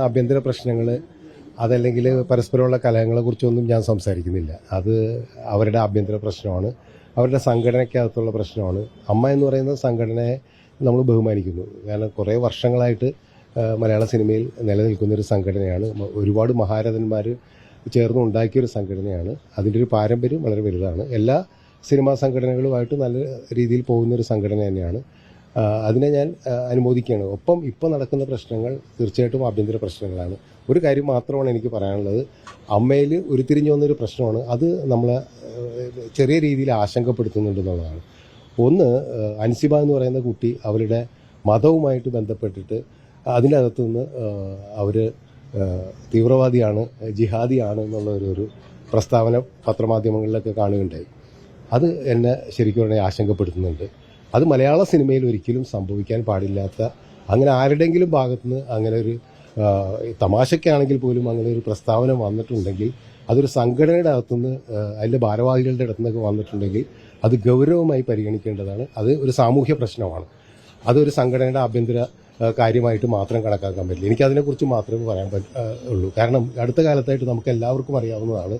ആഭ്യന്തര പ്രശ്നങ്ങൾ അതല്ലെങ്കിൽ പരസ്പരമുള്ള കലഹങ്ങളെക്കുറിച്ചൊന്നും ഞാൻ സംസാരിക്കുന്നില്ല. അത് അവരുടെ ആഭ്യന്തര പ്രശ്നമാണ്, അവരുടെ സംഘടനയ്ക്കകത്തുള്ള പ്രശ്നമാണ്. അമ്മ എന്ന് പറയുന്ന സംഘടനയെ നമ്മൾ ബഹുമാനിക്കുന്നു. കാരണം കുറേ വർഷങ്ങളായിട്ട് മലയാള സിനിമയിൽ നിലനിൽക്കുന്നൊരു സംഘടനയാണ്. ഒരുപാട് മഹാരഥന്മാർ ചേർന്ന് ഉണ്ടാക്കിയൊരു സംഘടനയാണ്. അതിൻ്റെ ഒരു പാരമ്പര്യം വളരെ വലുതാണ്. എല്ലാ സിനിമാ സംഘടനകളുമായിട്ട് നല്ല രീതിയിൽ പോകുന്നൊരു സംഘടന തന്നെയാണ്. അതിനെ ഞാൻ അനുമോദിക്കുകയാണ്. ഒപ്പം ഇപ്പോൾ നടക്കുന്ന പ്രശ്നങ്ങൾ തീർച്ചയായിട്ടും ആഭ്യന്തര പ്രശ്നങ്ങളാണ്. ഒരു കാര്യം മാത്രമാണ് എനിക്ക് പറയാനുള്ളത്, അമ്മയിൽ ഉരുത്തിരിഞ്ഞു വന്നൊരു പ്രശ്നമാണ്. അത് നമ്മളെ ചെറിയ രീതിയിൽ ആശങ്കപ്പെടുത്തുന്നുണ്ടെന്നുള്ളതാണ്. ഒന്ന്, അൻസിബ എന്ന് പറയുന്ന കുട്ടി അവരുടെ മതവുമായിട്ട് ബന്ധപ്പെട്ടിട്ട് അതിൻ്റെ അകത്തുനിന്ന് അവർ തീവ്രവാദിയാണ്, ജിഹാദിയാണ് എന്നുള്ള ഒരു പ്രസ്താവന പത്രമാധ്യമങ്ങളിലൊക്കെ കാണുകയുണ്ടായി. അത് എന്നെ ശരിക്കും പറഞ്ഞാൽ ആശങ്കപ്പെടുത്തുന്നുണ്ട്. അത് മലയാള സിനിമയിൽ ഒരിക്കലും സംഭവിക്കാൻ പാടില്ലാത്ത, അങ്ങനെ ആരുടെയെങ്കിലും ഭാഗത്തുനിന്ന് അങ്ങനെ ഒരു തമാശയ്ക്കാണെങ്കിൽ പോലും അങ്ങനെ ഒരു പ്രസ്താവന വന്നിട്ടുണ്ടെങ്കിൽ, അതൊരു സംഘടനയുടെ അകത്തുനിന്ന് അതിൻ്റെ ഭാരവാഹികളുടെ അടുത്തുനിന്നൊക്കെ വന്നിട്ടുണ്ടെങ്കിൽ അത് ഗൗരവമായി പരിഗണിക്കേണ്ടതാണ്. അത് ഒരു സാമൂഹ്യ പ്രശ്നമാണ്. അതൊരു സംഘടനയുടെ ആഭ്യന്തര കാര്യമായിട്ട് മാത്രം കണക്കാക്കാൻ പറ്റില്ല. എനിക്കതിനെക്കുറിച്ച് മാത്രമേ പറയാൻ ഉള്ളൂ. കാരണം അടുത്ത കാലത്തായിട്ട് നമുക്ക് എല്ലാവർക്കും അറിയാവുന്നതാണ്,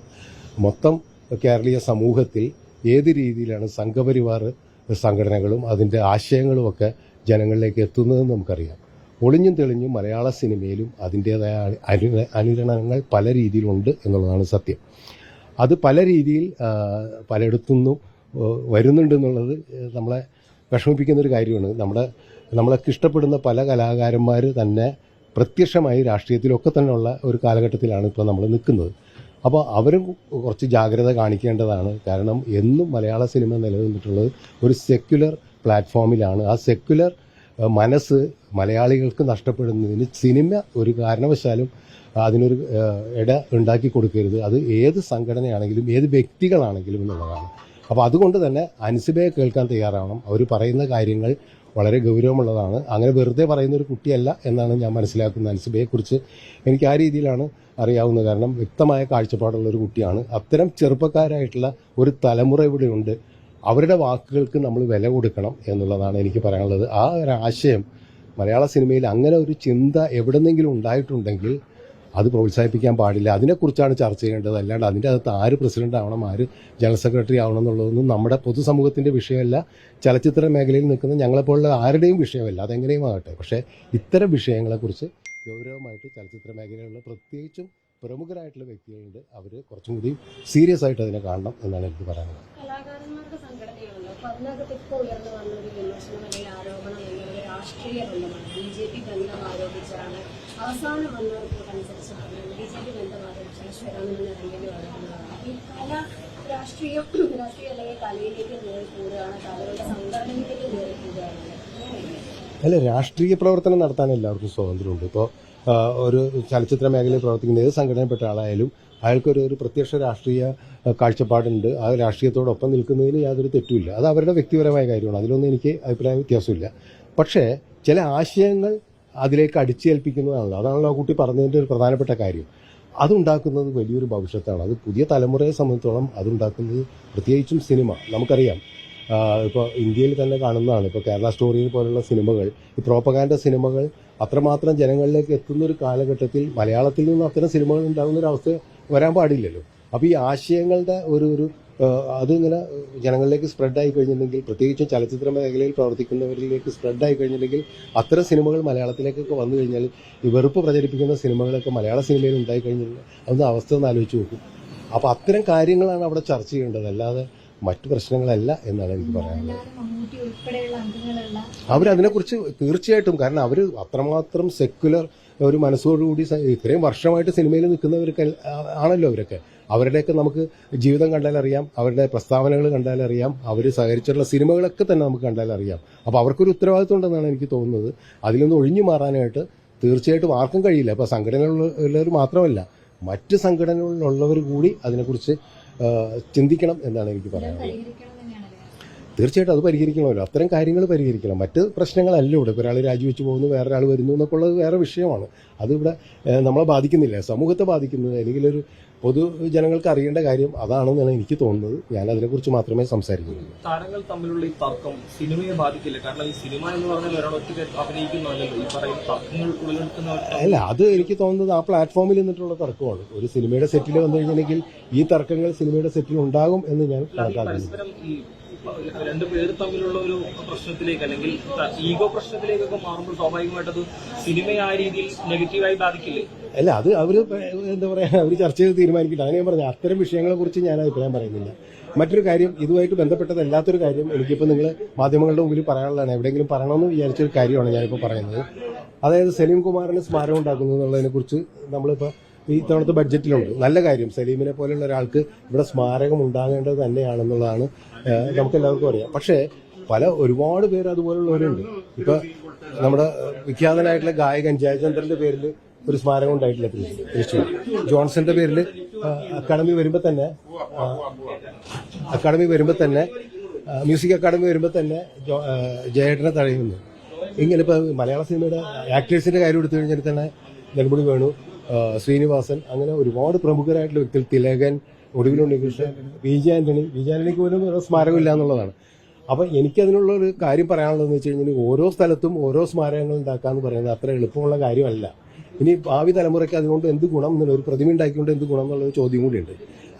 മൊത്തം കേരളീയ സമൂഹത്തിൽ ഏത് രീതിയിലാണ് സംഘപരിവാർ സംഘടനകളും അതിൻ്റെ ആശയങ്ങളുമൊക്കെ ജനങ്ങളിലേക്ക് എത്തുന്നതെന്ന് നമുക്കറിയാം. ഒളിഞ്ഞും തെളിഞ്ഞും മലയാള സിനിമയിലും അതിൻ്റേതായ അനുരണനങ്ങൾ പല രീതിയിലുണ്ട് എന്നുള്ളതാണ് സത്യം. അത് പല രീതിയിൽ പലയിടത്തുനിന്നും വരുന്നുണ്ടെന്നുള്ളത് നമ്മളെ വിഷമിപ്പിക്കുന്നൊരു കാര്യമാണ്. നമ്മളൊക്കെ ഇഷ്ടപ്പെടുന്ന പല കലാകാരന്മാർ തന്നെ പ്രത്യക്ഷമായി രാഷ്ട്രീയത്തിലൊക്കെ തന്നെയുള്ള ഒരു കാലഘട്ടത്തിലാണ് ഇപ്പോൾ നമ്മൾ നിൽക്കുന്നത്. അപ്പോൾ അവരും കുറച്ച് ജാഗ്രത കാണിക്കേണ്ടതാണ്. കാരണം എന്നും മലയാള സിനിമ നിലനിന്നിട്ടുള്ളത് ഒരു സെക്യുലർ പ്ലാറ്റ്ഫോമിലാണ്. ആ സെക്യുലർ മനസ്സ് മലയാളികൾക്ക് നഷ്ടപ്പെടുന്നതിന് സിനിമ ഒരു കാരണവശാലും അതിനൊരു ഇട ഉണ്ടാക്കി കൊടുക്കരുത്. അത് ഏത് സംഘടനയാണെങ്കിലും ഏത് വ്യക്തികളാണെങ്കിലും എന്നുള്ളതാണ്. അപ്പോൾ അതുകൊണ്ട് തന്നെ അൻസിബയെ കേൾക്കാൻ തയ്യാറാവണം. അവർ പറയുന്ന കാര്യങ്ങൾ വളരെ ഗൗരവമുള്ളതാണ്. അങ്ങനെ വെറുതെ പറയുന്നൊരു കുട്ടിയല്ല എന്നാണ് ഞാൻ മനസ്സിലാക്കുന്നത്. അൻസിബയെക്കുറിച്ച് എനിക്ക് ആ രീതിയിലാണ് അറിയാവുന്നത്. കാരണം വ്യക്തമായ കാഴ്ചപ്പാടുള്ളൊരു കുട്ടിയാണ്. അത്തരം ചെറുപ്പക്കാരായിട്ടുള്ള ഒരു തലമുറ ഇവിടെയുണ്ട്. അവരുടെ വാക്കുകൾക്ക് നമ്മൾ വില കൊടുക്കണം എന്നുള്ളതാണ് എനിക്ക് പറയാനുള്ളത്. ആ ഒരു ആശയം മലയാള സിനിമയിൽ അങ്ങനെ ഒരു ചിന്ത എവിടെന്നെങ്കിലും ഉണ്ടായിട്ടുണ്ടെങ്കിൽ അത് പ്രോത്സാഹിപ്പിക്കാൻ പാടില്ല. അതിനെക്കുറിച്ചാണ് ചർച്ച ചെയ്യേണ്ടത്. അല്ലാണ്ട് അതിൻ്റെ അകത്ത് ആര് പ്രസിഡന്റ് ആവണം, ആര് ജനറൽ സെക്രട്ടറി ആവണം എന്നുള്ളതൊന്നും നമ്മുടെ പൊതുസമൂഹത്തിൻ്റെ വിഷയമല്ല. ചലച്ചിത്ര മേഖലയിൽ നിൽക്കുന്ന ഞങ്ങളെപ്പോലുള്ള ആരുടെയും വിഷയമല്ല. അതെങ്ങനെയും ആകട്ടെ. പക്ഷേ ഇത്തരം വിഷയങ്ങളെക്കുറിച്ച് ഗൗരവമായിട്ട് ചലച്ചിത്ര മേഖലയിലുള്ള പ്രത്യേകിച്ചും പ്രമുഖരായിട്ടുള്ള വ്യക്തികളുണ്ട്. അവർ കുറച്ചും കൂടി സീരിയസ് ആയിട്ട് അതിനെ കാണണം എന്നാണ് എനിക്ക് പറയാനുള്ളത്. കലാകാരന്മാർക്ക് സംഘടനയാണല്ലോ. അപ്പോൾ അതിനകത്ത് ഇപ്പോൾ ഉയർന്നു വന്നൊരു വിമർശനം അല്ലെങ്കിൽ ആരോപണം എന്നത് രാഷ്ട്രീയ ബന്ധമാണ്. BJP ബന്ധം ആരോപിച്ചാണ് അവസാനം വന്ന റിപ്പോർട്ട് അനുസരിച്ച് BJP ബന്ധം ആരോപിച്ചാണ് ശ്വേതാനന്ദൻ ഇറങ്ങേണ്ടി വന്നിട്ടുള്ളതാണ്. ഈ കല രാഷ്ട്രീയ അല്ലെങ്കിൽ കലയിലേക്ക് കയറി കൂടുകയാണ്, കലയുടെ സംഘടനയിലേക്ക് കയറി കൂടുകയാണ്. അല്ല, രാഷ്ട്രീയ പ്രവർത്തനം നടത്താൻ എല്ലാവർക്കും സ്വാതന്ത്ര്യമുണ്ട്. ഇപ്പോൾ ഒരു ചലച്ചിത്ര മേഖലയിൽ പ്രവർത്തിക്കുന്ന ഏത് സംഘടനയിൽപ്പെട്ട ആളായാലും അയാൾക്കൊരു പ്രത്യക്ഷ രാഷ്ട്രീയ കാഴ്ചപ്പാടുണ്ട്. ആ രാഷ്ട്രീയത്തോടൊപ്പം നിൽക്കുന്നതിന് യാതൊരു തെറ്റുമില്ല. അത് അവരുടെ വ്യക്തിപരമായ കാര്യമാണ്. അതിലൊന്നും എനിക്ക് അഭിപ്രായ വ്യത്യാസമില്ല. പക്ഷേ ചില ആശയങ്ങൾ അതിലേക്ക് അടിച്ചേൽപ്പിക്കുന്നതാണല്ലോ. അതാണല്ലോ ആ കുട്ടി പറഞ്ഞതിൻ്റെ ഒരു പ്രധാനപ്പെട്ട കാര്യം. അതുണ്ടാക്കുന്നത് വലിയൊരു ഭവിഷ്യത്താണ്. അത് പുതിയ തലമുറയെ സംബന്ധിച്ചോളം അതുണ്ടാക്കുന്നത്, പ്രത്യേകിച്ചും സിനിമ നമുക്കറിയാം. ഇപ്പോൾ ഇന്ത്യയിൽ തന്നെ കാണുന്നതാണ്. ഇപ്പോൾ കേരള സ്റ്റോറിയിൽ പോലുള്ള സിനിമകൾ, ഈ പ്രോപ്പഗാൻഡ സിനിമകൾ അത്രമാത്രം ജനങ്ങളിലേക്ക് എത്തുന്നൊരു കാലഘട്ടത്തിൽ മലയാളത്തിൽ നിന്ന് അത്തരം സിനിമകൾ ഉണ്ടാകുന്നൊരവസ്ഥ വരാൻ പാടില്ലല്ലോ. അപ്പോൾ ഈ ആശയങ്ങളുടെ ഒരു അതിങ്ങനെ ജനങ്ങളിലേക്ക് സ്പ്രെഡായി കഴിഞ്ഞിട്ടുണ്ടെങ്കിൽ, പ്രത്യേകിച്ചും ചലച്ചിത്ര മേഖലയിൽ പ്രവർത്തിക്കുന്നവരിലേക്ക് സ്പ്രെഡായി കഴിഞ്ഞിട്ടുണ്ടെങ്കിൽ, അത്തരം സിനിമകൾ മലയാളത്തിലേക്കൊക്കെ വന്നു കഴിഞ്ഞാൽ ഈ വെറുപ്പ് പ്രചരിപ്പിക്കുന്ന സിനിമകളൊക്കെ മലയാള സിനിമയിൽ ഉണ്ടായി കഴിഞ്ഞാൽ അതൊന്ന് അവസ്ഥ ഒന്ന് ആലോചിച്ച് നോക്കും. അപ്പോൾ അത്തരം കാര്യങ്ങളാണ് അവിടെ ചർച്ച ചെയ്യേണ്ടത്, അല്ലാതെ മറ്റു പ്രശ്നങ്ങളല്ല എന്നാണ് എനിക്ക് പറയാനുള്ളത്. അവരതിനെക്കുറിച്ച് തീർച്ചയായിട്ടും, കാരണം അവർ അത്രമാത്രം സെക്യുലർ ഒരു മനസ്സോടുകൂടി ഇത്രയും വർഷമായിട്ട് സിനിമയിൽ നിൽക്കുന്നവരൊക്കെ ആണല്ലോ അവരൊക്കെ. അവരുടെയൊക്കെ നമുക്ക് ജീവിതം കണ്ടാലറിയാം, അവരുടെ പ്രസ്താവനകൾ കണ്ടാലറിയാം, അവർ സഹകരിച്ചിട്ടുള്ള സിനിമകളൊക്കെ തന്നെ നമുക്ക് കണ്ടാലറിയാം. അപ്പോൾ അവർക്കൊരു ഉത്തരവാദിത്വം ഉണ്ടെന്നാണ് എനിക്ക് തോന്നുന്നത്. അതിൽ നിന്ന് ഒഴിഞ്ഞു മാറാനായിട്ട് തീർച്ചയായിട്ടും ആർക്കും കഴിയില്ല. അപ്പോൾ സംഘടനകളുള്ളവർ മാത്രമല്ല, മറ്റ് സംഘടനകളിലുള്ളവർ കൂടി അതിനെക്കുറിച്ച് ചിന്തിക്കണം എന്നാണ് എനിക്ക് പറയാനുള്ളത്. തീർച്ചയായിട്ടും അത് പരിഹരിക്കണമല്ലോ. അത്തരം കാര്യങ്ങൾ പരിഹരിക്കണം. മറ്റ് പ്രശ്നങ്ങളല്ല ഇവിടെ. ഇപ്പോൾ ഒരാൾ രാജിവെച്ച് പോകുന്നു, വേറൊരാൾ വരുന്നു എന്നൊക്കെ ഉള്ളത് വേറെ വിഷയമാണ്. അതിവിടെ നമ്മളെ ബാധിക്കുന്നില്ല, സമൂഹത്തെ ബാധിക്കുന്നത് അല്ലെങ്കിൽ ഒരു പൊതുജനങ്ങൾക്ക് അറിയേണ്ട കാര്യം അതാണെന്നാണ് എനിക്ക് തോന്നുന്നത്. ഞാൻ അതിനെക്കുറിച്ച് മാത്രമേ സംസാരിക്കുന്നുള്ളൂ. താരങ്ങൾ തമ്മിലുള്ള ഈ തർക്കം സിനിമയെ ബാധിക്കില്ല? കാരണം ഈ സിനിമ എന്ന് പറഞ്ഞാൽ ഒരാൾ ഒറ്റ അഭിനയിക്കുന്നതല്ലോ, ഈ പറയുന്ന തർക്കങ്ങൾ ഉടലെടുക്കുന്ന അല്ല, അത് എനിക്ക് തോന്നുന്നത് ആ പ്ലാറ്റ്ഫോമിൽ നിന്നിട്ടുള്ള തർക്കമാണ്. ഒരു സിനിമയുടെ സെറ്റിൽ വന്നു കഴിഞ്ഞിട്ടുണ്ടെങ്കിൽ ഈ തർക്കങ്ങൾ സിനിമയുടെ സെറ്റിൽ ഉണ്ടാകും എന്ന് ഞാൻ കണക്കാക്കുന്നു. പരസ്പരം ഈ രണ്ടു പേര് തമ്മിലുള്ള ഒരു പ്രശ്നത്തിലേക്ക് അല്ലെങ്കിൽ ഈഗോ പ്രശ്നത്തിലേക്കൊക്കെ മാറുമ്പോൾ സ്വാഭാവികമായിട്ട് അത് സിനിമയെ ആ രീതിയിൽ നെഗറ്റീവായി ബാധിക്കില്ലേ? അല്ല, അത് അവർ എന്താ പറയുക, അവർ ചർച്ച ചെയ്ത് തീരുമാനിക്കില്ല. അങ്ങനെ ഞാൻ പറഞ്ഞു, അത്തരം വിഷയങ്ങളെക്കുറിച്ച് ഞാൻ അഭിപ്രായം പറയുന്നില്ല. മറ്റൊരു കാര്യം, ഇതുമായിട്ട് ബന്ധപ്പെട്ടതല്ലാത്തൊരു കാര്യം എനിക്കിപ്പോൾ നിങ്ങൾ മാധ്യമങ്ങളുടെ മുമ്പിൽ പറയാനുള്ളതാണ്. എവിടെയെങ്കിലും പറയണമെന്ന് വിചാരിച്ചൊരു കാര്യമാണ് ഞാനിപ്പോൾ പറയുന്നത്. അതായത് സലീം കുമാറിന് സ്മാരകം ഉണ്ടാക്കുന്നു എന്നുള്ളതിനെക്കുറിച്ച് നമ്മളിപ്പോൾ ഈ തവണത്തെ ബഡ്ജറ്റിലുണ്ട്. നല്ല കാര്യം, സലീമിനെ പോലെയുള്ള ഒരാൾക്ക് ഇവിടെ സ്മാരകം ഉണ്ടാകേണ്ടത് തന്നെയാണെന്നുള്ളതാണ് നമുക്കെല്ലാവർക്കും അറിയാം. പക്ഷേ ഒരുപാട് പേര് അതുപോലുള്ളവരുണ്ട്. ഇപ്പോൾ നമ്മുടെ വിഖ്യാതനായിട്ടുള്ള ഗായകൻ ജയചന്ദ്രൻ്റെ പേരിൽ ഒരു സ്മാരകം ഉണ്ടായിട്ടില്ല തൃശ്ശൂർ. ജോൺസന്റെ പേരിൽ അക്കാഡമി വരുമ്പോൾ തന്നെ മ്യൂസിക് അക്കാഡമി വരുമ്പോൾ തന്നെ ജയേട്ടനെ തഴയുന്നു. ഇങ്ങനെ ഇപ്പോൾ മലയാള സിനിമയുടെ ആക്ടേഴ്സിന്റെ കാര്യം എടുത്തു കഴിഞ്ഞാൽ തന്നെ നെടുമുടി വേണു, ശ്രീനിവാസൻ, അങ്ങനെ ഒരുപാട് പ്രമുഖരായിട്ടുള്ള വ്യക്തികൾ, തിലകൻ, ഒടുവിൽ ഉണ്ണികൃഷ്ണൻ, വി ജെ ആന്റണിക്ക് പോലും സ്മാരകമില്ല എന്നുള്ളതാണ്. അപ്പം എനിക്കതിനുള്ള ഒരു കാര്യം പറയാനുള്ളതെന്ന് വെച്ച് കഴിഞ്ഞാൽ ഓരോ സ്ഥലത്തും ഓരോ സ്മാരകങ്ങൾ ഉണ്ടാക്കാന്ന് പറയുന്നത് അത്ര എളുപ്പമുള്ള കാര്യമല്ല. ഇനി ഭാവി തലമുറയ്ക്ക് അതുകൊണ്ട് എന്ത് ഗുണം എന്നുള്ള ഒരു പ്രതിമ ഉണ്ടാക്കിക്കൊണ്ട് എന്ത് ഗുണം എന്നുള്ളൊരു ചോദ്യം കൂടിയുണ്ട്.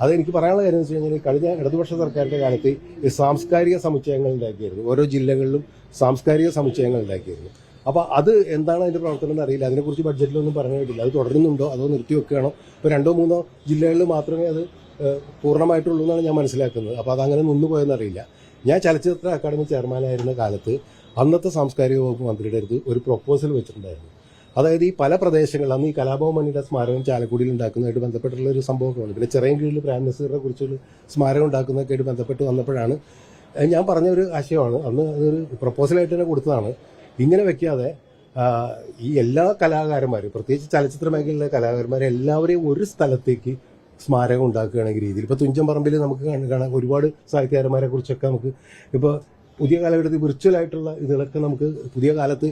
അതെനിക്ക് പറയാനുള്ള കാര്യം എന്ന് വെച്ച് കഴിഞ്ഞാൽ കഴിഞ്ഞ ഇടതുപക്ഷ സർക്കാരിന്റെ കാലത്ത് ഈ സാംസ്കാരിക സമുച്ചയങ്ങൾ ഉണ്ടാക്കിയായിരുന്നു. ഓരോ ജില്ലകളിലും സാംസ്കാരിക സമുച്ചയങ്ങൾ ഉണ്ടാക്കിയായിരുന്നു. അപ്പോൾ അത് എന്താണ് അതിന്റെ പ്രവർത്തനം എന്ന് അറിയില്ല. അതിനെക്കുറിച്ച് ബഡ്ജറ്റിലൊന്നും പറഞ്ഞു കേട്ടില്ല. അത് തുടരുന്നുണ്ടോ അതോ നിർത്തിവെക്കുകയാണോ? ഇപ്പോൾ 2-3 ജില്ലകളിൽ മാത്രമേ അത് പൂർണ്ണമായിട്ടുള്ളൂ എന്നാണ് ഞാൻ മനസ്സിലാക്കുന്നത്. അപ്പോൾ അതങ്ങനെ നിന്നുപോയെന്ന് അറിയില്ല. ഞാൻ ചലച്ചിത്ര അക്കാദമി ചെയർമാനായിരുന്ന കാലത്ത് അന്നത്തെ സാംസ്കാരിക വകുപ്പ് മന്ത്രിയുടെ അടുത്ത് ഒരു പ്രൊപ്പോസൽ വെച്ചിട്ടുണ്ടായിരുന്നു. അതായത് ഈ പല പ്രദേശങ്ങളിൽ അന്ന് ഈ കലാഭവൻ മണിയുടെ സ്മാരകം ചാലക്കുടിയിൽ ഉണ്ടാക്കുന്നതായിട്ട് ബന്ധപ്പെട്ടുള്ള ഒരു സംഭവമാണ്. പിന്നെ ചിറയൻകീഴിൽ പ്രേം നസീറിനെ കുറിച്ചൊരു സ്മാരകം ഉണ്ടാക്കുന്നതൊക്കെയായിട്ട് ബന്ധപ്പെട്ട് വന്നപ്പോഴാണ് ഞാൻ പറഞ്ഞ ഒരു ആശയമാണ്. അന്ന് അതൊരു പ്രൊപ്പോസലായിട്ട് തന്നെ കൊടുത്തതാണ്. ഇങ്ങനെ വെക്കാതെ ഈ എല്ലാ കലാകാരന്മാരും, പ്രത്യേകിച്ച് ചലച്ചിത്ര മേഖലയിലെ കലാകാരന്മാരെ എല്ലാവരെയും ഒരു സ്ഥലത്തേക്ക് സ്മാരകം ഉണ്ടാക്കുകയാണെങ്കിൽ രീതിയിൽ ഇപ്പോൾ തുഞ്ചൻ പറമ്പിൽ നമുക്ക് കാണാം ഒരുപാട് സാഹിത്യകാരന്മാരെ കുറിച്ചൊക്കെ നമുക്ക് ഇപ്പോൾ പുതിയ കാലഘട്ടത്തിൽ വിർച്വലായിട്ടുള്ള ഇതൊക്കെ നമുക്ക് പുതിയ കാലത്ത്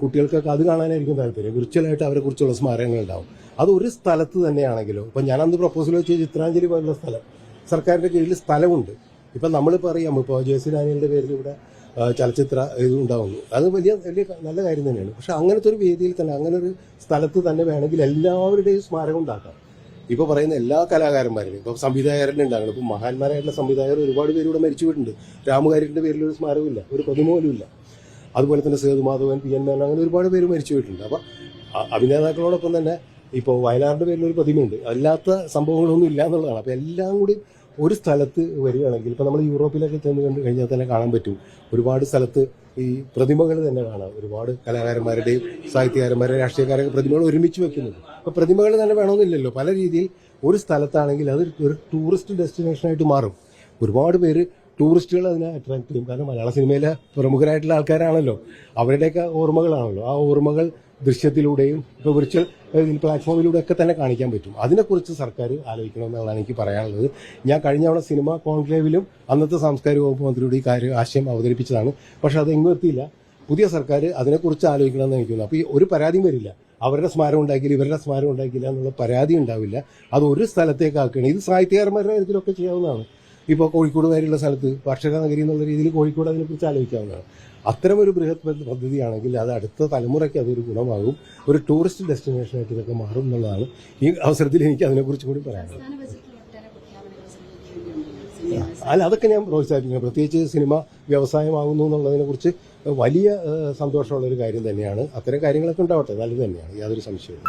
കുട്ടികൾക്കൊക്കെ അത് കാണാനായിരിക്കും താല്പര്യം. വിർച്വലായിട്ട് അവരെ കുറിച്ചുള്ള സ്മാരകങ്ങൾ ഉണ്ടാവും. അത് ഒരു സ്ഥലത്ത് തന്നെയാണെങ്കിലോ, ഇപ്പം ഞാനന്ന് പ്രപ്പോസൽ വെച്ച് ചിത്രാഞ്ജലി പോലുള്ള സ്ഥലം സർക്കാരിൻ്റെ കീഴിൽ സ്ഥലമുണ്ട്. ഇപ്പം നമ്മളിപ്പോൾ അറിയാം, ഇപ്പോൾ ജെ.സി. ഡാനിയലിൻ്റെ പേരിൽ ഇവിടെ ചലച്ചിത്ര ഇത് ഉണ്ടാവുന്നു. അത് വലിയ നല്ല കാര്യം തന്നെയാണ്. പക്ഷെ അങ്ങനത്തെ ഒരു വേദിയിൽ തന്നെ, അങ്ങനെ ഒരു സ്ഥലത്ത് തന്നെ വേണമെങ്കിൽ എല്ലാവരുടെയും സ്മാരകം ഉണ്ടാക്കാം. ഇപ്പോൾ പറയുന്ന എല്ലാ കലാകാരന്മാരും, ഇപ്പോൾ സംവിധായകരുടെ ഉണ്ടാകണം. ഇപ്പോൾ മഹാന്മാരായിട്ടുള്ള സംവിധായകർ ഒരുപാട് പേര് ഇവിടെ മരിച്ചു പോയിട്ടുണ്ട്. രാമുകാരിൻ്റെ പേരിൽ ഒരു സ്മാരകമില്ല, ഒരു പ്രതിമ പോലും ഇല്ല. അതുപോലെ തന്നെ സേതുമാധവൻ, പി എൻ മേനോൻ, അങ്ങനെ ഒരുപാട് പേര് മരിച്ചു പോയിട്ടുണ്ട്. അപ്പോൾ അഭിനേതാക്കളോടൊപ്പം തന്നെ ഇപ്പോൾ വയലാറിൻ്റെ പേരിൽ ഒരു പ്രതിമയുണ്ട്. അല്ലാത്ത സംഭവങ്ങളൊന്നും ഇല്ല എന്നുള്ളതാണ്. അപ്പോൾ എല്ലാം കൂടി ഒരു സ്ഥലത്ത് വരികയാണെങ്കിൽ, ഇപ്പോൾ നമ്മൾ യൂറോപ്പിലൊക്കെ ചെന്ന് കണ്ടു കഴിഞ്ഞാൽ തന്നെ കാണാൻ പറ്റും ഒരുപാട് സ്ഥലത്ത് ഈ പ്രതിമകൾ തന്നെ കാണാം. ഒരുപാട് കലാകാരന്മാരുടെയും സാഹിത്യകാരന്മാരുടെയും രാഷ്ട്രീയക്കാരുടെ പ്രതിമകൾ ഒരുമിച്ച് വെക്കുന്നത്. അപ്പോൾ പ്രതിമകൾ തന്നെ വേണമെന്നില്ലല്ലോ. പല രീതിയിൽ ഒരു സ്ഥലത്താണെങ്കിൽ അത് ഒരു ടൂറിസ്റ്റ് ഡെസ്റ്റിനേഷനായിട്ട് മാറും. ഒരുപാട് പേര് ടൂറിസ്റ്റുകൾ അതിനെ അട്രാക്ട് ചെയ്യും. കാരണം മലയാള സിനിമയിലെ പ്രമുഖരായിട്ടുള്ള ആൾക്കാരാണല്ലോ, അവരുടെയൊക്കെ ഓർമ്മകളാണല്ലോ. ആ ഓർമ്മകൾ ദൃശ്യത്തിലൂടെയും ഇപ്പോൾ വിർച്വൽ പ്ലാറ്റ്ഫോമിലൂടെ ഒക്കെ തന്നെ കാണിക്കാൻ പറ്റും. അതിനെക്കുറിച്ച് സർക്കാർ ആലോചിക്കണമെന്നുള്ളതാണ് എനിക്ക് പറയാനുള്ളത്. ഞാൻ കഴിഞ്ഞ തവണ സിനിമ കോൺക്ലേവിലും അന്നത്തെ സാംസ്കാരിക വകുപ്പ് മന്ത്രിയുടെ ഈ ആശയം അവതരിപ്പിച്ചതാണ്. പക്ഷെ അത് എങ്ങും എത്തിയില്ല. പുതിയ സർക്കാർ അതിനെക്കുറിച്ച് ആലോചിക്കണമെന്ന് എനിക്ക് തോന്നുന്നു. അപ്പോൾ ഈ ഒരു പരാതിയും വരില്ല. അവരുടെ സ്മാരകം ഉണ്ടാക്കിയില്ല, ഇവരുടെ സ്മാരകം ഉണ്ടാക്കിയില്ല എന്നുള്ള പരാതി ഉണ്ടാവില്ല. അത് ഒരു സ്ഥലത്തേക്ക് ആക്കുകയാണ്. ഇത് സാഹിത്യകാരന്മാരുടെ കാര്യത്തിലൊക്കെ ചെയ്യാവുന്നതാണ്. ഇപ്പോൾ കോഴിക്കോട് വരെയുള്ള സ്ഥലത്ത് കർഷക നഗരി എന്നുള്ള രീതിയിൽ കോഴിക്കോട് അതിനെക്കുറിച്ച് ആലോചിക്കാവുന്നതാണ്. അത്തരമൊരു ബൃഹത് പദ്ധതിയാണെങ്കിൽ അത് അടുത്ത തലമുറയ്ക്ക് അതൊരു ഗുണമാകും. ഒരു ടൂറിസ്റ്റ് ഡെസ്റ്റിനേഷനായിട്ട് ഇതൊക്കെ മാറും എന്നുള്ളതാണ് ഈ അവസരത്തിൽ എനിക്ക് അതിനെക്കുറിച്ച് കൂടി പറയാനുള്ളത്. അല്ല, അതൊക്കെ ഞാൻ പ്രോത്സാഹിപ്പിക്കണം. പ്രത്യേകിച്ച് സിനിമ വ്യവസായമാകുന്നു എന്നുള്ളതിനെക്കുറിച്ച് വലിയ സന്തോഷമുള്ളൊരു കാര്യം തന്നെയാണ്. അത്തരം കാര്യങ്ങളൊക്കെ ഉണ്ടാവട്ടെ, നല്ലത് തന്നെയാണ്, യാതൊരു സംശയവും.